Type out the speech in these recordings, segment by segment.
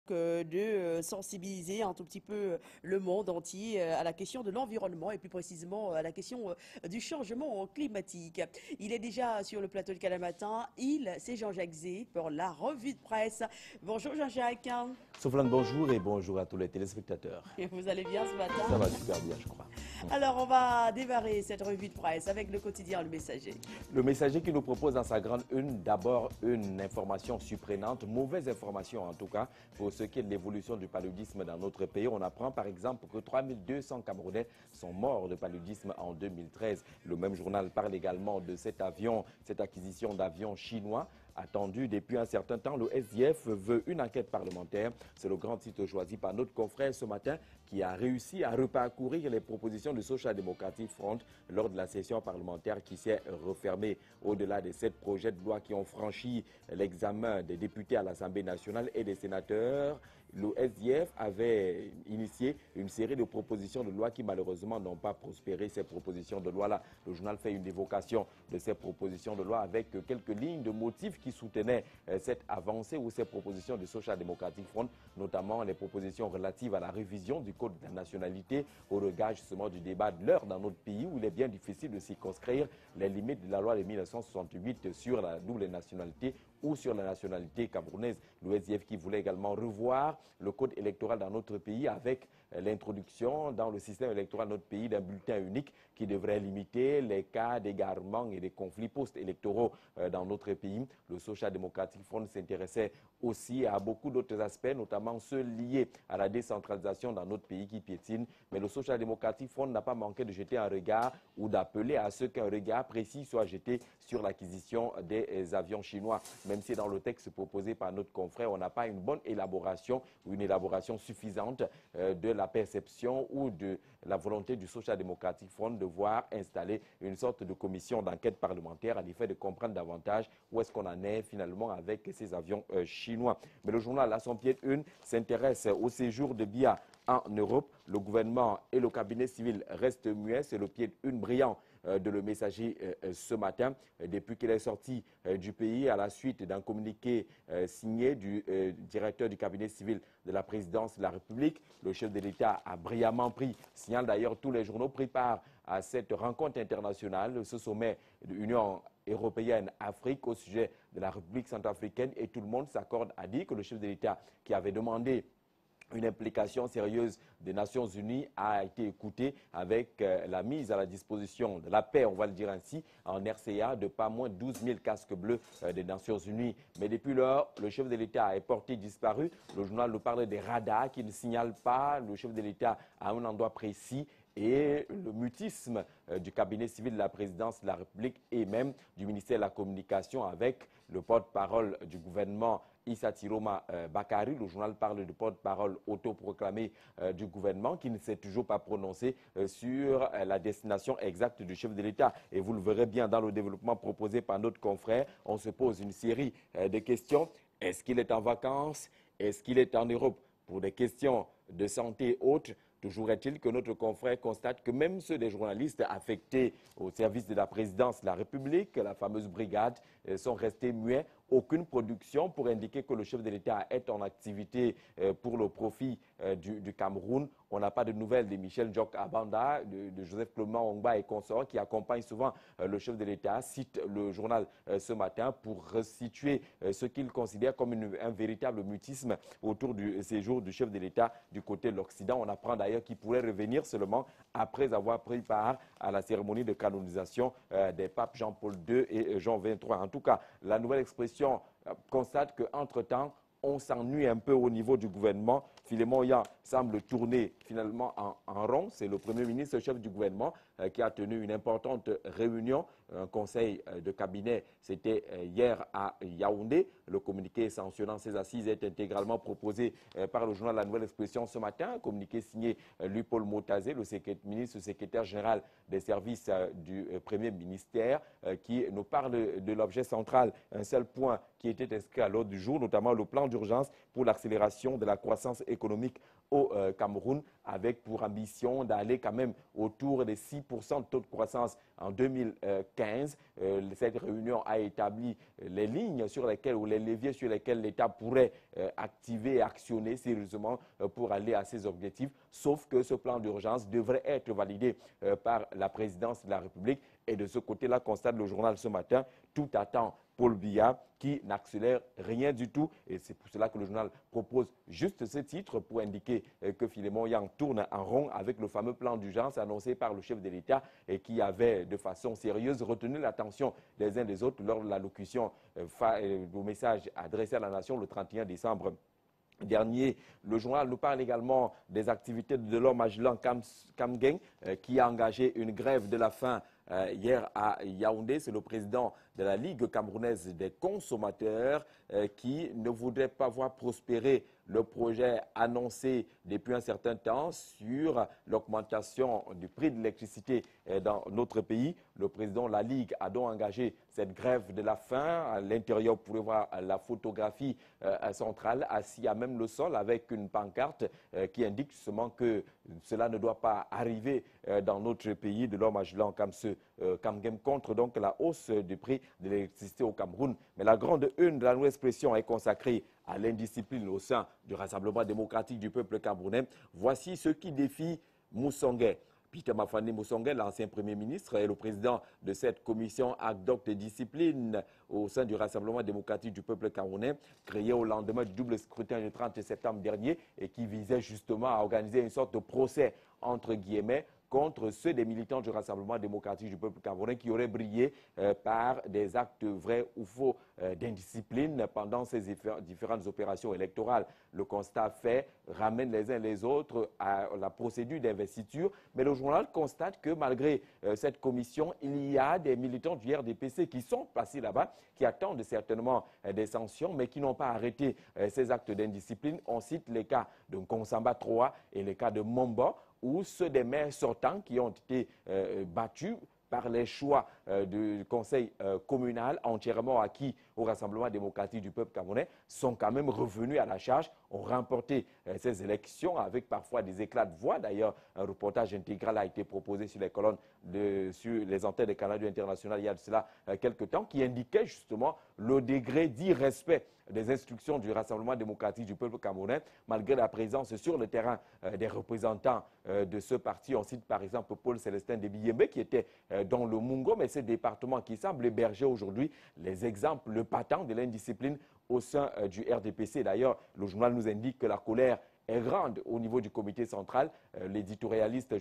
De sensibiliser un tout petit peu le monde entier à la question de l'environnement et plus précisément à la question du changement climatique. Il est déjà sur le plateau de Canal Matin. C'est Jean-Jacques Zé pour la revue de presse. Bonjour Jean-Jacques. Sofiane, bonjour et bonjour à tous les téléspectateurs. Vous allez bien ce Ça matin? va super bien, je crois. Alors on va démarrer cette revue de presse avec le quotidien Le Messager. Le Messager qui nous propose dans sa grande une, d'abord une information surprenante, mauvaise information en tout cas, pour ce qui est de l'évolution du paludisme dans notre pays. On apprend par exemple que 3200 Camerounais sont morts de paludisme en 2013. Le même journal parle également de cet avion, cette acquisition d'avions chinois attendu depuis un certain temps. Le SDF veut une enquête parlementaire. C'est le grand titre choisi par notre confrère ce matin qui a réussi à reparcourir les propositions du Social Democratic Front lors de la session parlementaire qui s'est refermée. Au-delà de 7 projets de loi qui ont franchi l'examen des députés à l'Assemblée nationale et des sénateurs, le SDF avait initié une série de propositions de loi qui malheureusement n'ont pas prospéré. Ces propositions de loi-là, le journal fait une évocation de ces propositions de loi avec quelques lignes de motifs qui soutenaient cette avancée ou ces propositions du Social Democratic Front, notamment les propositions relatives à la révision du Code de la nationalité au regard justement du débat de l'heure dans notre pays où il est bien difficile de circonscrire les limites de la loi de 1968 sur la double nationalité ou sur la nationalité camerounaise. Le SDF qui voulait également revoir le code électoral dans notre pays avec l'introduction dans le système électoral de notre pays d'un bulletin unique qui devrait limiter les cas d'égarement et des conflits post-électoraux dans notre pays. Le Social Democratic Front s'intéressait aussi à beaucoup d'autres aspects, notamment ceux liés à la décentralisation dans notre pays qui piétine. Mais le Social Democratic Front n'a pas manqué de jeter un regard ou d'appeler à ce qu'un regard précis soit jeté sur l'acquisition des avions chinois. Même si dans le texte proposé par notre confrère, on n'a pas une bonne élaboration ou une élaboration suffisante de la perception ou de la volonté du Social Democratic Front de voir installer une sorte de commission d'enquête parlementaire à l'effet de comprendre davantage où est-ce qu'on en est finalement avec ces avions chinois. Mais le journal, à son pied de une, s'intéresse au séjour de Biya en Europe. Le gouvernement et le cabinet civil restent muets. C'est le pied de une brillant de Le Messager ce matin, depuis qu'il est sorti du pays à la suite d'un communiqué signé du directeur du cabinet civil de la présidence de la République. Le chef de l'État a brillamment pris, signale d'ailleurs tous les journaux, pris part à cette rencontre internationale, ce sommet de l'Union européenne-Afrique au sujet de la République centrafricaine, et tout le monde s'accorde à dire que le chef de l'État qui avait demandé une implication sérieuse des Nations Unies a été écoutée avec la mise à la disposition de la paix, on va le dire ainsi, en RCA de pas moins de 12 000 casques bleus des Nations Unies. Mais depuis lors, le chef de l'État est porté disparu. Le journal nous parle des radars qui ne signalent pas le chef de l'État à un endroit précis et le mutisme du cabinet civil de la présidence de la République et même du ministère de la Communication avec le porte-parole du gouvernement Issa Tiroma Bakari. Le journal parle de porte-parole autoproclamé du gouvernement qui ne s'est toujours pas prononcé sur la destination exacte du chef de l'État. Et vous le verrez bien dans le développement proposé par notre confrère, on se pose une série de questions. Est-ce qu'il est en vacances? Est-ce qu'il est en Europe? Pour des questions de santé haute, toujours est-il que notre confrère constate que même ceux des journalistes affectés au service de la présidence de la République, la fameuse brigade, sont restés muets. Aucune production pour indiquer que le chef de l'État est en activité pour le profit du Cameroun. On n'a pas de nouvelles de Michel Djok Abanda, de Joseph Clement Ongba et consorts qui accompagnent souvent le chef de l'État, cite le journal ce matin pour resituer ce qu'il considère comme un véritable mutisme autour du séjour du chef de l'État du côté de l'Occident. On apprend d'ailleurs qu'il pourrait revenir seulement après avoir pris part à la cérémonie de canonisation des papes Jean-Paul II et Jean XXIII. En tout cas, la nouvelle expression constate qu'entre-temps, on s'ennuie un peu au niveau du gouvernement. Philémon Yan semble tourner finalement en rond. C'est le Premier ministre, chef du gouvernement, qui a tenu une importante réunion, un conseil de cabinet. C'était hier à Yaoundé. Le communiqué sanctionnant ces assises est intégralement proposé par le journal La Nouvelle Expression ce matin. Un communiqué signé Louis-Paul Motazé, le ministre secrétaire général des services du Premier ministère, qui nous parle de l'objet central. Un seul point qui étaient inscrits à l'ordre du jour, notamment le plan d'urgence pour l'accélération de la croissance économique au Cameroun, avec pour ambition d'aller quand même autour des 6% de taux de croissance en 2015. Cette réunion a établi les lignes sur lesquelles ou les leviers sur lesquels l'État pourrait activer et actionner sérieusement pour aller à ses objectifs, sauf que ce plan d'urgence devrait être validé par la présidence de la République. Et de ce côté-là, constate le journal ce matin, tout attend Paul Biya qui n'accélère rien du tout. Et c'est pour cela que le journal propose juste ce titre pour indiquer que Philémon Yang tourne en rond avec le fameux plan d'urgence annoncé par le chef de l'État et qui avait de façon sérieuse retenu l'attention des uns des autres lors de l'allocution au message adressé à la nation le 31 décembre dernier. Le journal nous parle également des activités de l'homme Agilan Kamgeng qui a engagé une grève de la faim hier à Yaoundé. C'est le président de la Ligue camerounaise des consommateurs qui ne voudrait pas voir prospérer le projet annoncé depuis un certain temps sur l'augmentation du prix de l'électricité dans notre pays. Le président de la Ligue a donc engagé cette grève de la faim. À l'intérieur, vous pouvez voir la photographie centrale assis à même le sol avec une pancarte qui indique justement que cela ne doit pas arriver dans notre pays de l'homme Agilan Kamgem contre donc la hausse du prix de l'électricité au Cameroun. Mais la grande une de la nouvelle expression est consacrée à l'indiscipline au sein du Rassemblement démocratique du peuple camerounais. Voici ce qui défie Moussongué. Peter Mafani Moussongué, l'ancien Premier ministre, est le président de cette commission ad hoc de discipline au sein du Rassemblement démocratique du peuple camerounais, créé au lendemain du double scrutin du 30 septembre dernier et qui visait justement à organiser une sorte de procès, entre guillemets, contre ceux des militants du Rassemblement démocratique du peuple camerounais qui auraient brillé par des actes vrais ou faux d'indiscipline pendant ces différentes opérations électorales. Le constat fait ramène les uns les autres à la procédure d'investiture, mais le journal constate que malgré cette commission, il y a des militants du RDPC qui sont passés là-bas, qui attendent certainement des sanctions, mais qui n'ont pas arrêté ces actes d'indiscipline. On cite les cas de Nkonsamba 3 et les cas de Momba, ou ceux des maires sortants qui ont été battus par les choix du conseil communal entièrement acquis au Rassemblement démocratique du peuple camerounais sont quand même revenus à la charge, ont remporté ces élections avec parfois des éclats de voix. D'ailleurs, un reportage intégral a été proposé sur les colonnes, sur les antennes de Canal International il y a de cela quelques temps, qui indiquait justement le degré d'irrespect des instructions du Rassemblement démocratique du peuple camerounais, malgré la présence sur le terrain des représentants de ce parti. On cite par exemple Paul Célestin Debiyembe qui était dans le Mungo, mais ces départements qui semblent héberger aujourd'hui les exemples patents de l'indiscipline au sein du RDPC. D'ailleurs, le journal nous indique que la colère est grande au niveau du comité central. L'éditorialiste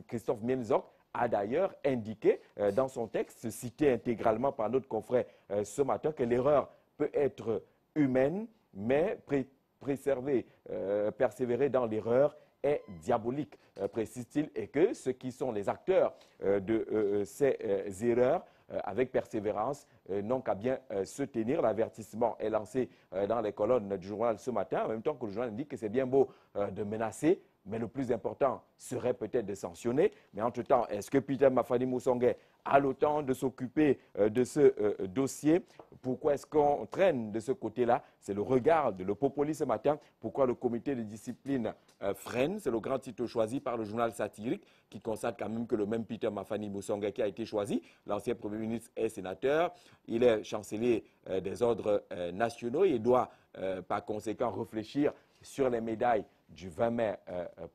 Christophe Mienzok a d'ailleurs indiqué dans son texte, cité intégralement par notre confrère ce matin, que l'erreur peut être humaine, mais persévérer dans l'erreur est diabolique, précise-t-il, et que ceux qui sont les acteurs de ces erreurs avec persévérance n'ont qu'à bien se tenir. L'avertissement est lancé dans les colonnes du journal ce matin, en même temps que le journal indique que c'est bien beau de menacer, mais le plus important serait peut-être de sanctionner. Mais entre-temps, est-ce que Peter Mafani Moussongué a le temps de s'occuper de ce dossier? Pourquoi est-ce qu'on traîne de ce côté-là? C'est le regard de Le Popoli ce matin. Pourquoi le comité de discipline freine? C'est le grand titre choisi par le journal satirique qui constate quand même que le même Peter Mafani Moussongué qui a été choisi, l'ancien Premier ministre est sénateur, il est chancelier des ordres nationaux, il doit par conséquent réfléchir sur les médailles du 20 mai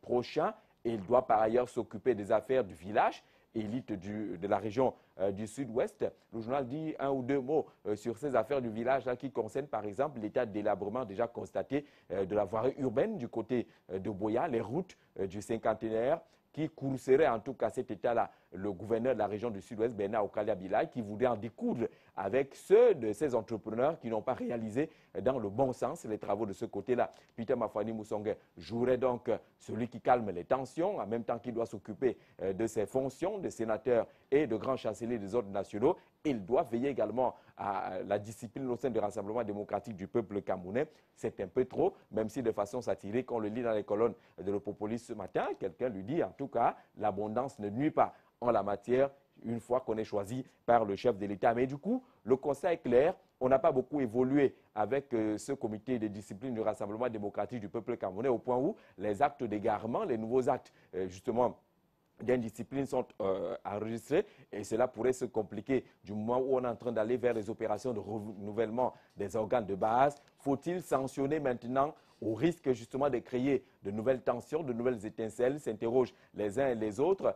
prochain. Et il doit par ailleurs s'occuper des affaires du village, élite de la région du sud-ouest. Le journal dit un ou deux mots sur ces affaires du village là, qui concernent par exemple l'état de délabrement déjà constaté de la voirie urbaine du côté de Boya, les routes du cinquantenaire qui courserait en tout cas cet état-là le gouverneur de la région du sud-ouest, Bernard Okalia Bilay, qui voudrait en découdre avec ceux de ces entrepreneurs qui n'ont pas réalisé dans le bon sens les travaux de ce côté-là. Peter Mafani Moussongué jouerait donc celui qui calme les tensions, en même temps qu'il doit s'occuper de ses fonctions de sénateur et de grand chancelier des ordres nationaux. Il doit veiller également à la discipline au sein du Rassemblement démocratique du peuple camerounais. C'est un peu trop, même si de façon satirique, on le lit dans les colonnes de Le Popoli ce matin. Quelqu'un lui dit, en tout cas, l'abondance ne nuit pas en la matière. une fois qu'on est choisi par le chef de l'État. Mais du coup, le constat est clair. On n'a pas beaucoup évolué avec ce comité de discipline du Rassemblement démocratique du peuple camerounais au point où les actes d'égarement, les nouveaux actes justement d'indiscipline sont enregistrés et cela pourrait se compliquer du moment où on est en train d'aller vers les opérations de renouvellement des organes de base. Faut-il sanctionner maintenant au risque justement de créer de nouvelles tensions, de nouvelles étincelles, s'interrogent les uns et les autres,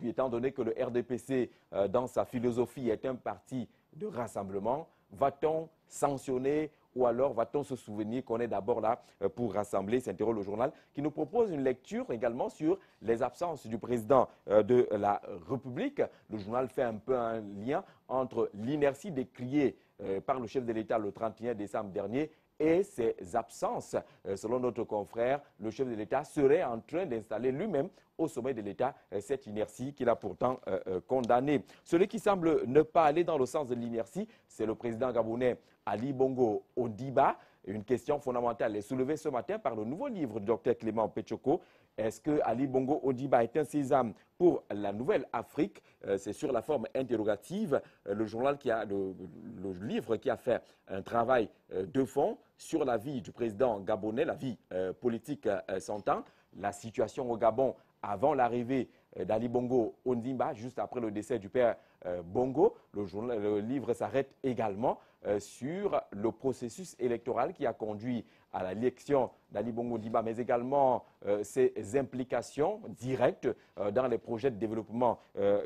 étant donné que le RDPC, dans sa philosophie, est un parti de rassemblement. Va-t-on sanctionner ou alors va-t-on se souvenir qu'on est d'abord là pour rassembler, s'interroge le journal, qui nous propose une lecture également sur les absences du président de la République. Le journal fait un peu un lien entre l'inertie décriée par le chef de l'État le 31 décembre dernier et ses absences. Selon notre confrère, le chef de l'État serait en train d'installer lui-même au sommet de l'État cette inertie qu'il a pourtant condamnée. Celui qui semble ne pas aller dans le sens de l'inertie, c'est le président gabonais Ali Bongo Ondimba. Une question fondamentale est soulevée ce matin par le nouveau livre du Dr Clément Petchoko. Est-ce que Ali Bongo Ondimba est un sésame pour la nouvelle Afrique? C'est sur la forme interrogative. Le journal le livre qui a fait un travail de fond sur la vie du président gabonais, la vie politique s'entend, la situation au Gabon avant l'arrivée d'Ali Bongo Ondimba, juste après le décès du père Bongo. Le livre s'arrête également sur le processus électoral qui a conduit à l'élection d'Ali Bongo Ondimba, mais également ses implications directes dans les projets de développement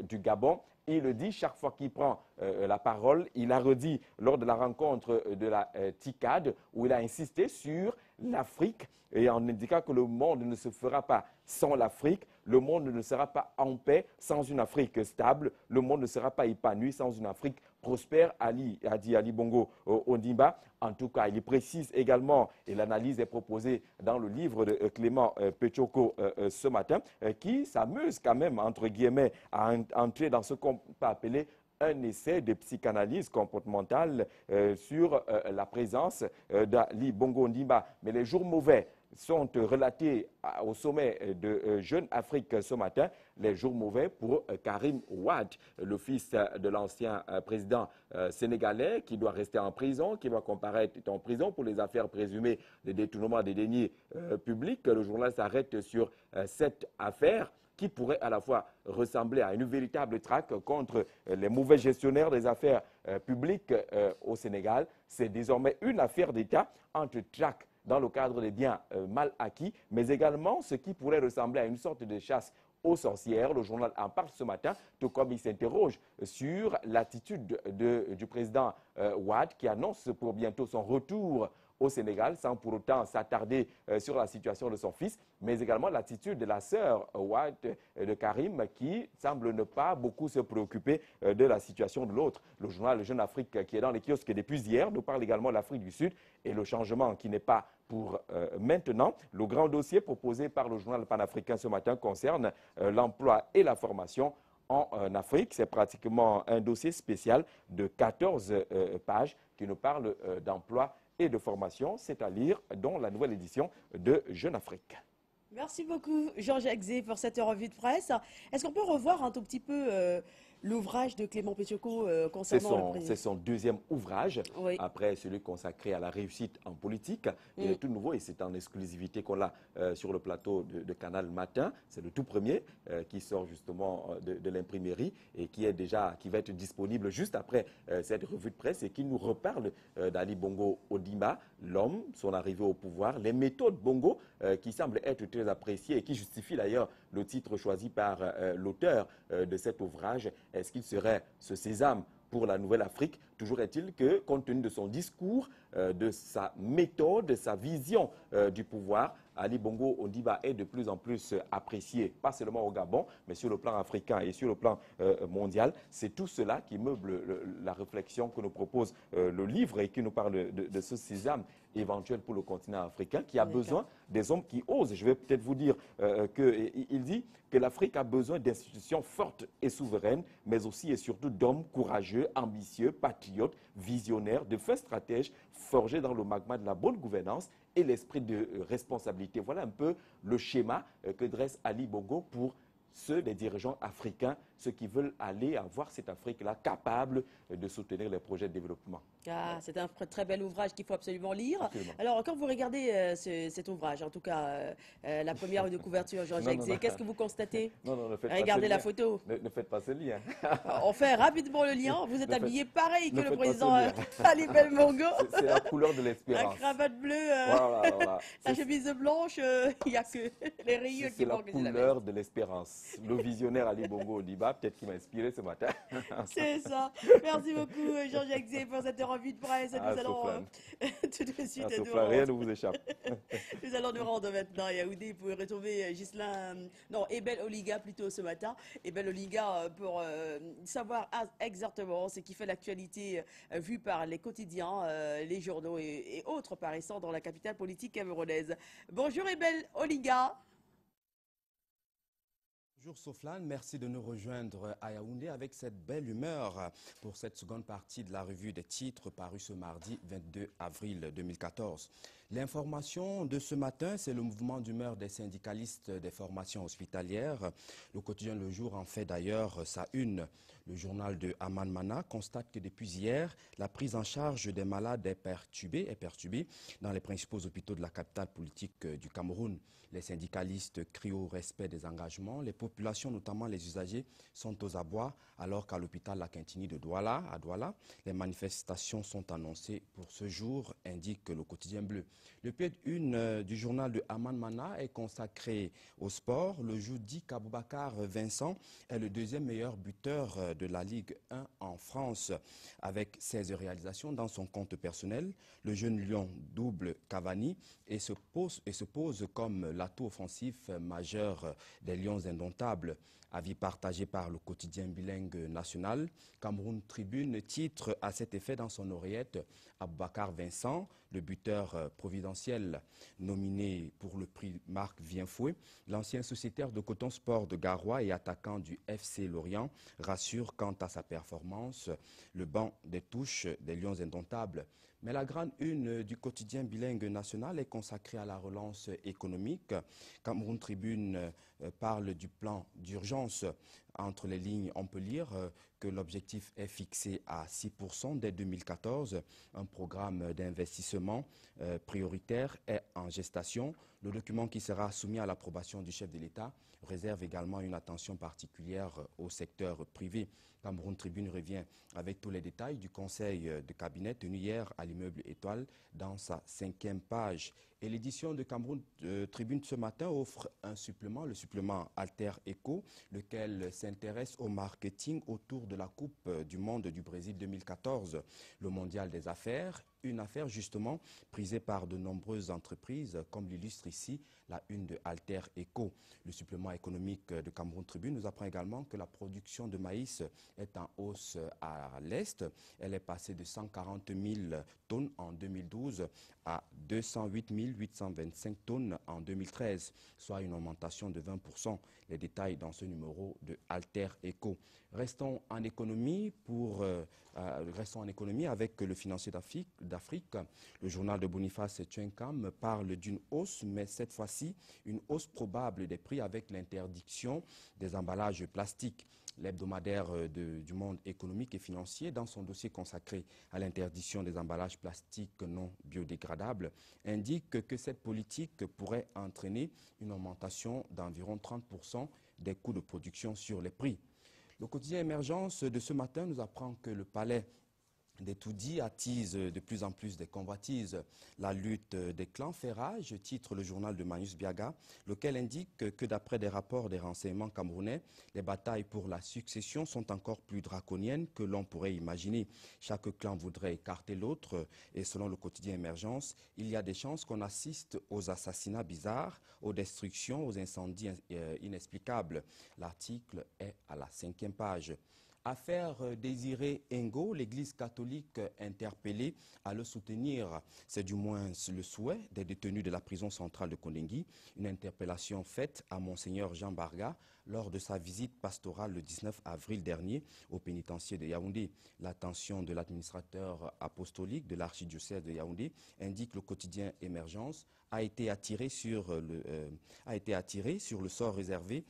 du Gabon. Il le dit chaque fois qu'il prend la parole. Il a redit lors de la rencontre de la TICAD où il a insisté sur l'Afrique et en indiquant que le monde ne se fera pas sans l'Afrique, le monde ne sera pas en paix sans une Afrique stable, le monde ne sera pas épanoui sans une Afrique prospère, a dit Ali Bongo Ondimba. En tout cas, il précise également, et l'analyse est proposée dans le livre de Clément Petchoko ce matin, qui s'amuse quand même, entre guillemets, à entrer dans ce qu'on peut appeler un essai de psychanalyse comportementale sur la présence d'Ali Bongo Ondimba. Mais les jours mauvais sont relatés au sommet de Jeune Afrique ce matin. Les jours mauvais pour Karim Wade, le fils de l'ancien président sénégalais qui doit rester en prison, qui doit comparaître en prison pour les affaires présumées de détournement des deniers publics. Le journal s'arrête sur cette affaire qui pourrait à la fois ressembler à une véritable traque contre les mauvais gestionnaires des affaires publiques au Sénégal. C'est désormais une affaire d'État entre traque dans le cadre des biens mal acquis, mais également ce qui pourrait ressembler à une sorte de chasse aux sorcières. Le journal en parle ce matin, tout comme il s'interroge sur l'attitude du président Wade qui annonce pour bientôt son retour au Sénégal, sans pour autant s'attarder sur la situation de son fils, mais également l'attitude de la sœur Wade de Karim, qui semble ne pas beaucoup se préoccuper de la situation de l'autre. Le journal Jeune Afrique, qui est dans les kiosques depuis hier, nous parle également de l'Afrique du Sud et le changement qui n'est pas pour maintenant. Le grand dossier proposé par le journal panafricain ce matin concerne l'emploi et la formation en Afrique. C'est pratiquement un dossier spécial de 14 pages qui nous parle d'emploi et de formation. C'est à lire dans la nouvelle édition de Jeune Afrique. Merci beaucoup, Jean-Jacques Zé, pour cette revue de presse. Est-ce qu'on peut revoir un tout petit peu l'ouvrage de Clément Petchoko concernant le président? C'est son deuxième ouvrage, Oui. après celui consacré à la réussite en politique. Il est tout nouveau et c'est en exclusivité qu'on l'a sur le plateau de Canal Matin. C'est le tout premier qui sort justement de l'imprimerie et qui va être disponible juste après cette revue de presse et qui nous reparle d'Ali Bongo Ondimba, l'homme, son arrivée au pouvoir, les méthodes Bongo qui semblent être très appréciées et qui justifient d'ailleurs le titre choisi par l'auteur de cet ouvrage. Est-ce qu'il serait ce sésame pour la nouvelle Afrique? Toujours est-il que, compte tenu de son discours, de sa méthode, de sa vision du pouvoir, Ali Bongo Ondimba est de plus en plus apprécié, pas seulement au Gabon, mais sur le plan africain et sur le plan mondial. C'est tout cela qui meuble la réflexion que nous propose le livre et qui nous parle de ce sésame éventuel pour le continent africain, qui a besoin des hommes qui osent. Je vais peut-être vous dire qu'il dit que l'Afrique a besoin d'institutions fortes et souveraines, mais aussi et surtout d'hommes courageux, ambitieux, patriotes, visionnaires, de fins stratèges, forgés dans le magma de la bonne gouvernance et l'esprit de responsabilité. Voilà un peu le schéma que dresse Ali Bongo pour ceux des dirigeants africains, ceux qui veulent aller avoir cette Afrique-là capable de soutenir les projets de développement. Ah, c'est un très bel ouvrage qu'il faut absolument lire. Absolument. Alors, quand vous regardez cet ouvrage, en tout cas la première de couverture, Non, Jean-Jacques non, Zé, non. qu'est-ce que vous constatez? Non, non, ne faites pas ce Regardez la lien. photo. Ne faites pas ce lien. On fait rapidement le lien. Vous êtes Ne faites- habillé pareil que ne le faites pas ce président lien. Ali Belmongo. C'est la couleur de La l'espérance. cravate bleue, Voilà, voilà. la chemise blanche, il n'y a que les rayures C'est qui la manquent de la veste. couleur de l'espérance. Le visionnaire Ali Bongo Odiba, peut-être qui m'a inspiré ce matin. C'est ça. Merci beaucoup, Jean-Jacques Zé, pour cette revue de presse. Ah, Nous allons Sofiane. tout de suite Ah, nous Sofiane, rien rendre. ne vous échappe. Nous allons nous rendre maintenant à Yaoundé pour retrouver Ghislain, non, Ebel Oliga plutôt ce matin. Ebel Oliga pour savoir exactement ce qui fait l'actualité vue par les quotidiens, les journaux et autres paraissant dans la capitale politique camerounaise. Bonjour Ebel Oliga. Bonjour Soflane, merci de nous rejoindre à Yaoundé avec cette belle humeur pour cette seconde partie de la revue des titres parue ce mardi 22 avril 2014. L'information de ce matin, c'est le mouvement d'humeur des syndicalistes des formations hospitalières. Le quotidien Le Jour en fait d'ailleurs sa une. Le journal de Aman Mana constate que depuis hier, la prise en charge des malades est perturbée dans les principaux hôpitaux de la capitale politique du Cameroun. Les syndicalistes crient au respect des engagements. Les populations, notamment les usagers, sont aux abois, alors qu'à l'hôpital La Quintini de Douala, à Douala, les manifestations sont annoncées pour ce jour, indique le quotidien bleu. Le pied une du journal de Aman Mana est consacré au sport. Le jour dit qu'Aboubacar Vincent est le deuxième meilleur buteur de la Ligue 1 en France, avec 16 réalisations dans son compte personnel. Le jeune Lion double Cavani et se pose comme l'atout offensif majeur des Lions indomptables. Avis partagé par le quotidien bilingue national. Cameroun Tribune titre à cet effet dans son oreillette Aboubacar Vincent, le buteur providentiel nominé pour le prix Marc Vienfoué. L'ancien sociétaire de Coton Sport de Garoua et attaquant du FC Lorient rassure quant à sa performance. Le banc des touches des Lions indomptables. Mais la grande une du quotidien bilingue national est consacrée à la relance économique. Cameroun Tribune parle du plan d'urgence. Entre les lignes, on peut lire que l'objectif est fixé à 6% dès 2014. Un programme d'investissement prioritaire est en gestation. Le document qui sera soumis à l'approbation du chef de l'État réserve également une attention particulière au secteur privé. Cameroun Tribune revient avec tous les détails du conseil de cabinet tenu hier à l'immeuble Étoile dans sa 5e page. Et l'édition de Cameroun Tribune ce matin offre un supplément, le supplément Alter Eco, lequel s'intéresse au marketing autour de la Coupe du Monde du Brésil 2014, le mondial des affaires. Une affaire justement prisée par de nombreuses entreprises, comme l'illustre ici la une de Alter Eco. Le supplément économique de Cameroun Tribune nous apprend également que la production de maïs est en hausse à l'Est. Elle est passée de 140 000 tonnes en 2012 à 208 825 tonnes en 2013, soit une augmentation de 20%. Les détails dans ce numéro de Alter Eco. Restons en économie avec le financier d'Afrique. Le journal de Boniface Tchenkam parle d'une hausse, mais cette fois-ci, une hausse probable des prix avec l'interdiction des emballages plastiques. L'hebdomadaire du monde économique et financier, dans son dossier consacré à l'interdiction des emballages plastiques non biodégradables, indique que cette politique pourrait entraîner une augmentation d'environ 30% des coûts de production sur les prix. Le quotidien Émergence de ce matin nous apprend que le palais des tout-dits attise de plus en plus des convoitises. La lutte des clans fait rage, titre le journal de Manius Biaga, lequel indique que d'après des rapports des renseignements camerounais, les batailles pour la succession sont encore plus draconiennes que l'on pourrait imaginer. Chaque clan voudrait écarter l'autre et selon le quotidien Émergence, il y a des chances qu'on assiste aux assassinats bizarres, aux destructions, aux incendies inexplicables. L'article est à la 5e page. Affaire Désiré Ngo, l'Église catholique interpellée à le soutenir. C'est du moins le souhait des détenus de la prison centrale de Kondengui. Une interpellation faite à Monseigneur Jean Barga, lors de sa visite pastorale le 19 avril dernier au pénitencier de Yaoundé. L'attention de l'administrateur apostolique de l'archidiocèse de Yaoundé indique le quotidien Émergence a été attiré sur le sort réservé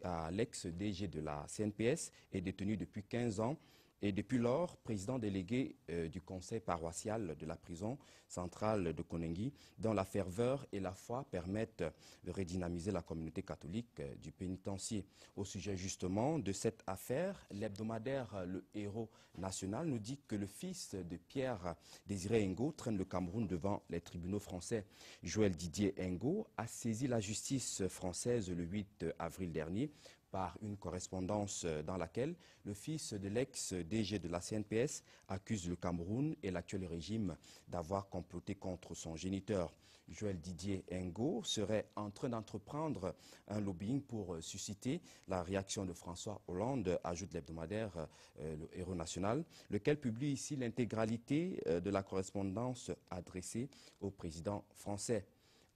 à l'ex-DG de la CNPS et détenu depuis 15 ans et depuis lors président délégué du conseil paroissial de la prison centrale de Konengi, dont la ferveur et la foi permettent de redynamiser la communauté catholique du pénitencier. Au sujet justement de cette affaire, l'hebdomadaire Le Héros national nous dit que le fils de Pierre Désiré Ngo traîne le Cameroun devant les tribunaux français. Joël Didier Ngo a saisi la justice française le 8 avril dernier par une correspondance dans laquelle le fils de l'ex-DG de la CNPS accuse le Cameroun et l'actuel régime d'avoir comploté contre son géniteur. Joël Didier Ngo serait en train d'entreprendre un lobbying pour susciter la réaction de François Hollande, ajoute l'hebdomadaire Le Héros national, lequel publie ici l'intégralité de la correspondance adressée au président français.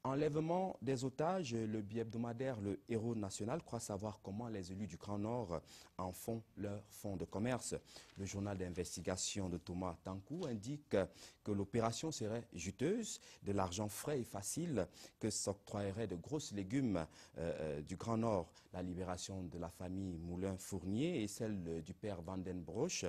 Enlèvement des otages, le bi-hebdomadaire Le Héros national croit savoir comment les élus du Grand Nord en font leur fonds de commerce. Le journal d'investigation de Thomas Tankou indique que l'opération serait juteuse, de l'argent frais et facile que s'octroierait de grosses légumes du Grand Nord. La libération de la famille Moulin-Fournier et celle du père Vandenbroek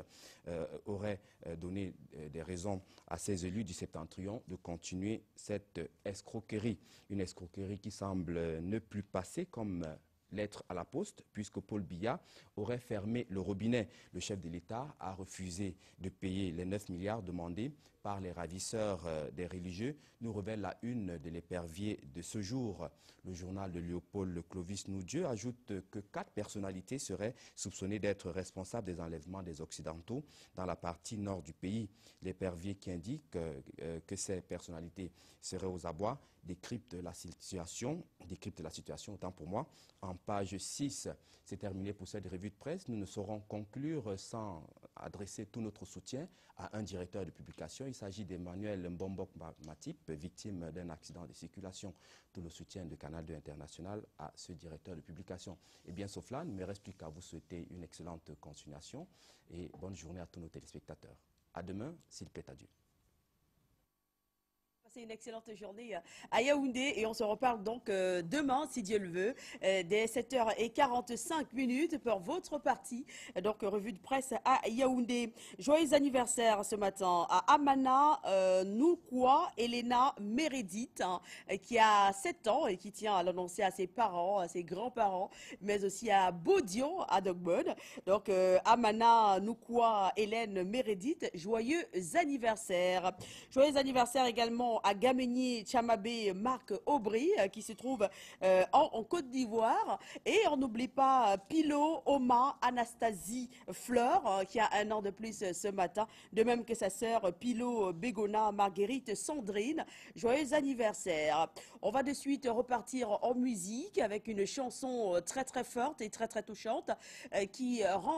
auraient donné des raisons à ces élus du Septentrion de continuer cette escroquerie. Une escroquerie qui semble ne plus passer comme lettre à la poste, puisque Paul Biya aurait fermé le robinet. Le chef de l'État a refusé de payer les 9 milliards demandés par les ravisseurs des religieux, nous révèle la une de l'épervier de ce jour. Le journal de Léopold Clovis Noudieu ajoute que 4 personnalités seraient soupçonnées d'être responsables des enlèvements des Occidentaux dans la partie nord du pays. L'épervier qui indique que ces personnalités seraient aux abois décrypte la situation, autant pour moi, en page 6. C'est terminé pour cette revue de presse. Nous ne saurons conclure sans adresser tout notre soutien à un directeur de publication. Il s'agit d'Emmanuel Mbombok Matip, victime d'un accident de circulation. Tout le soutien de Canal 2 International à ce directeur de publication. Et bien, sauf là, il ne me reste plus qu'à vous souhaiter une excellente continuation et bonne journée à tous nos téléspectateurs. À demain, s'il plaît à Dieu. C'est une excellente journée à Yaoundé et on se reparle donc demain, si Dieu le veut, dès 7h45 pour votre partie. Donc, revue de presse à Yaoundé. Joyeux anniversaire ce matin à Amana Noukwa Elena Meredith, qui a 7 ans et qui tient à l'annoncer à ses parents, à ses grands-parents, mais aussi à Bodion, à Dogbod. Donc, Amana Noukwa Hélène Meredith, joyeux anniversaire. Joyeux anniversaire également à Gamenier Chamabé Marc Aubry qui se trouve en Côte d'Ivoire. Et on n'oublie pas Pilo Oma Anastasie Fleur qui a 1 an de plus ce matin. De même que sa sœur Pilo Bégona Marguerite Sandrine. Joyeux anniversaire. On va de suite repartir en musique avec une chanson très très forte et très très touchante qui rend